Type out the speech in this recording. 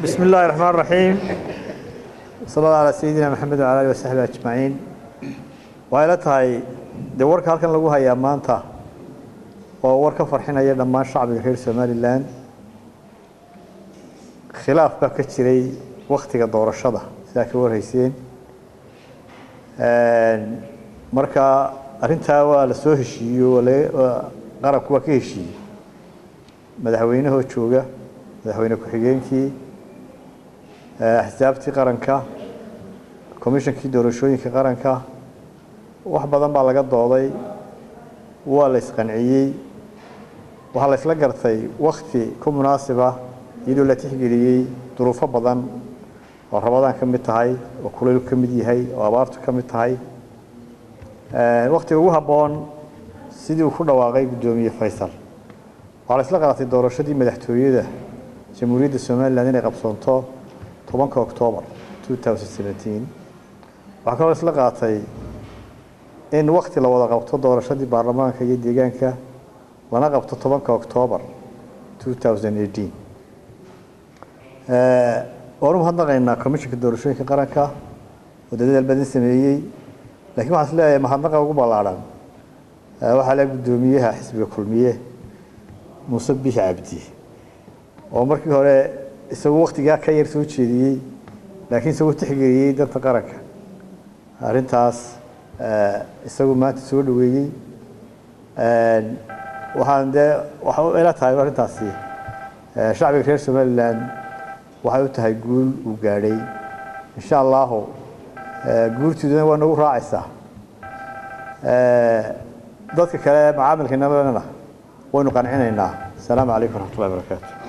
بسم الله الرحمن الرحيم. صلى الله على سيدنا محمد وعلى آله وصحبه أجمعين. وإلتهاي دورك هالكن لجوها يا مانتا وورك فرحنا يا لما الشعب غير سوماليلاند خلاف كثيري وقت الدورة الشضة ساكور هيسين مركا أرنتها ولا سوهشي ولا قرب كوكيشي مدحوينه هو تشوجا مدحوينه كحجينكي حسابتي قرنكا كوميشن كي دورشوين كقرنكا wax badan baa laga dooday waa la isqanciyay waxa la isla gartay waqti ku munaasib ah iyadoo la tixgeliyay duruufo badan oo Ramadaan ka mid tahay oo kuleyl ka mid yahay oo abaartu ka mid tahay waqti ugu haboon sidii uu ku dhawaaqay gudoomiye Faysal waxa la isla qaatay doorashadii madaxtooyada Jamhuuriyadda Soomaaliland inay qabsoonto 10 Oktoobar 2017 waxa kale isla qaatay in waqti la wada qabto doorashadii baarlamaanka iyo deegaanka lana qabto 10 Oktoobar 2018 oo hadda komishanka doorashooyinka qaranka oo dadaal badan sameeyay laakiin waxa isleeyahay mahadnaqa ugu balaaran waxa la gudoomiyaha xisbiga kulmiye Muuse Biixi Cabdi oo markii hore isagu waqtiga ka yar soo jeediyay laakiin soo tixgeliyay dadka qaranka arintaas isagu maanta soo dhaweeyay waxa ila tahay arintaasi shacbiga reer Soomaaliland waxa uu tahay guul u gaaray insha Allah guurtooda waa nagu raacaysaa dadka kale macaamilka nabadana waynu qancinaynaa. Assalaamu alaykum wa rahmatullahi wa barakatuh.